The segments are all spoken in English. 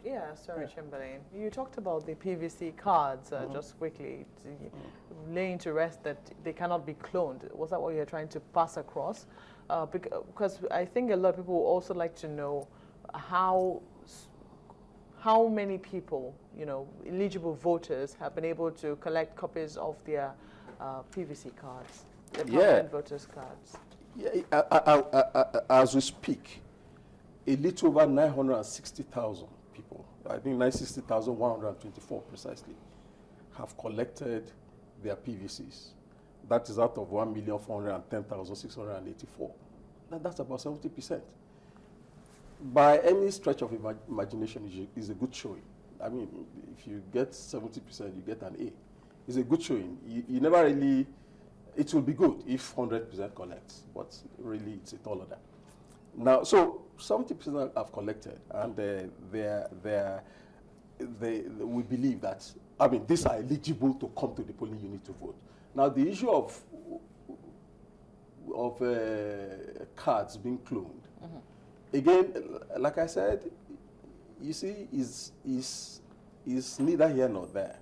Yeah, sorry, Chamberlain. You talked about the PVC cards, just quickly, laying to rest that they cannot be cloned. Was that what you're trying to pass across? Because I think a lot of people also like to know how many people, eligible voters have been able to collect copies of their PVC cards, their permanent voters cards. Yeah, as we speak, a little over 960,000 people, I think 960,124 precisely, have collected their PVCs. That is out of 1,410,684. That's about 70%. By any stretch of imagination, is a good showing. I mean, if you get 70%, you get an A. It's a good showing. You never really, it will be good if 100% collects, but really it's a taller than. Now, so 70% have collected, and we believe that, I mean, these are eligible to come to the polling unit to vote. Now, the issue of cards being cloned, again, like I said, you see, is neither here nor there.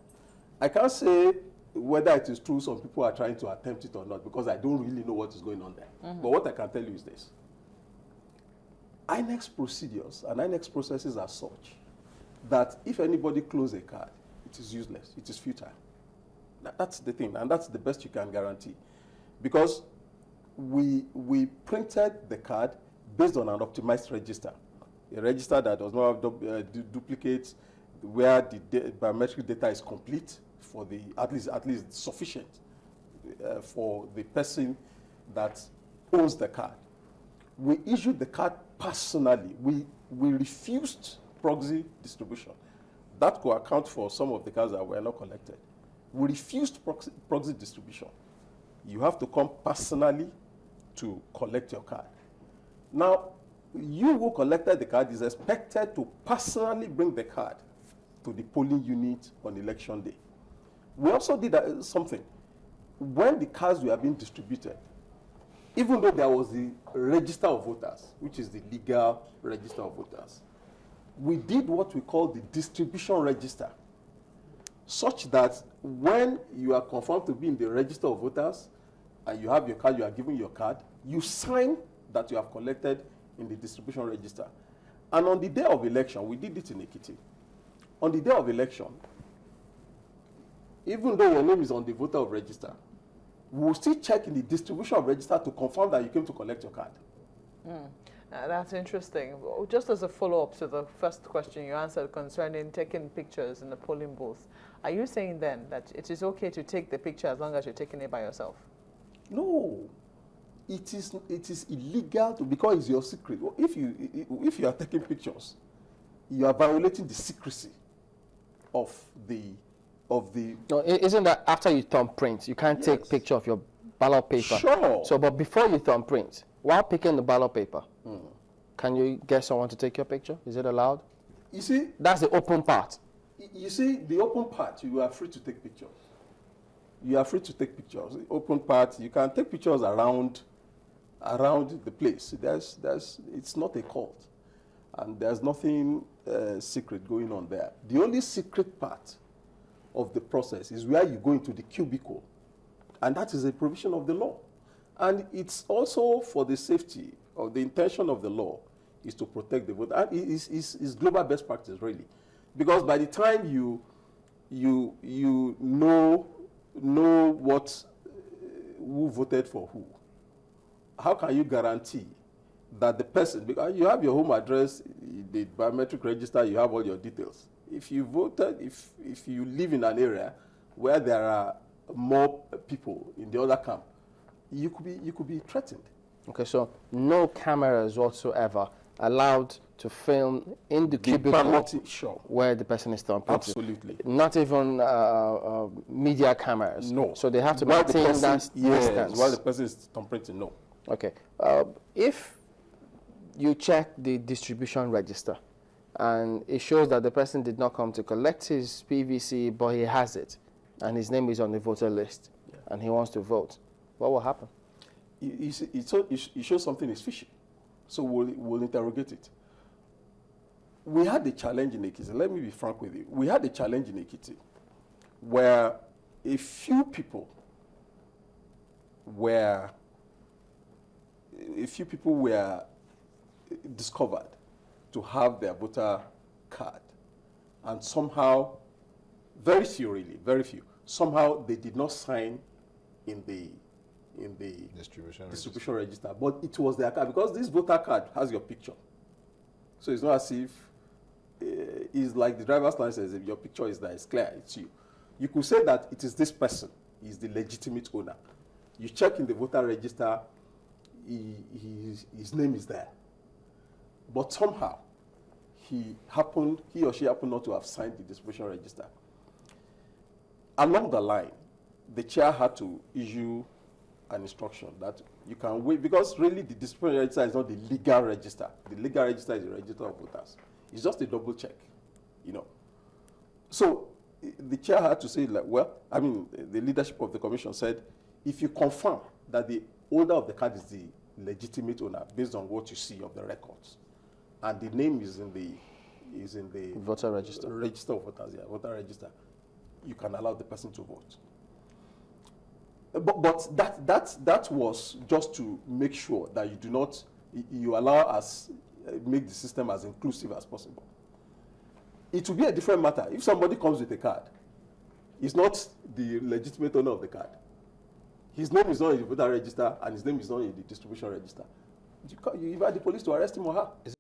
I can't say whether it is true some people are trying to attempt it or not, because I don't really know what is going on there. But what I can tell you is this. INEC's procedures and INEC's processes are such that if anybody closes a card, it is useless, it is futile. That's the thing, and that's the best you can guarantee. Because we printed the card based on an optimized register, a register that does not have duplicates, where the biometric data is complete for the, at least sufficient for the person that owns the card. We issued the card personally. We refused proxy distribution. That could account for some of the cards that were not collected. We refused proxy distribution. You have to come personally to collect your card. Now, you who collected the card is expected to personally bring the card to the polling unit on election day. We also did something. When the cards were being distributed, even though there was the register of voters, which is the legal register of voters, we did what we call the distribution register, such that when you are confirmed to be in the register of voters and you have your card, you are given your card, you sign that you have collected in the distribution register. And on the day of election, we did it in Ekiti. On the day of election, even though your name is on the voter of register, we will still check in the distribution of register to confirm that you came to collect your card. That's interesting. Just as a follow-up to the first question you answered concerning taking pictures in the polling booth, are you saying then that it is okay to take the picture as long as you're taking it by yourself? No. It is illegal to, because it's your secret. If you are taking pictures, you are violating the secrecy of the. No, isn't that after you thumbprint, you can't take picture of your ballot paper? Sure. So, but before you thumbprint, while picking the ballot paper, can you get someone to take your picture? Is it allowed? You see, that's the open part. You see, the open part, you are free to take pictures. You are free to take pictures. The open part, you can take pictures around the place. It's not a cult, and there's nothing secret going on there. The only secret part of the process is where you go into the cubicle, and that is a provision of the law. And it's also for the safety of the intention of the law is to protect the vote. And it's global best practice, really. Because by the time you know what who voted for who, how can you guarantee that the person, because you have your home address, the biometric register, you have all your details. If you voted, if you live in an area where there are more people in the other camp, you could be threatened. Okay, so no cameras whatsoever allowed to film in the cubicle where the person is thumbprinting. Absolutely. Not even media cameras. No. So they have to maintain that distance. While the person is thumbprinting, no. Okay. If you check the distribution register and it shows that the person did not come to collect his PVC, but he has it, and his name is on the voter list, and he wants to vote, what will happen? It shows something is fishy, so we'll interrogate it. we had a challenge in Ekiti. Let me be frank with you. We had a challenge in Ekiti where a few people were discovered to have their voter card, and somehow, very few really, very few, somehow they did not sign in the distribution register, but it was their card, because this voter card has your picture. So it's not as if it's like the driver's license. If your picture is there, it's clear, it's you. You could say that it is this person, is the legitimate owner. You check in the voter register, his name is there. But somehow, he or she happened not to have signed the distribution register. Along the line, the chair had to issue an instruction that you can wait, because really the distribution register is not the legal register. The legal register is the register of voters. It's just a double check, you know. So the chair had to say, like, well, I mean, the leadership of the commission said, if you confirm that the owner of the card is the legitimate owner based on what you see of the records, and the name is in the voter register, register of voters, voter register, you can allow the person to vote. But that was just to make sure that you allow us make the system as inclusive as possible. It will be a different matter if somebody comes with a card. He's not the legitimate owner of the card. His name is not in the voter register and his name is not in the distribution register. You invite the police to arrest him or her. Is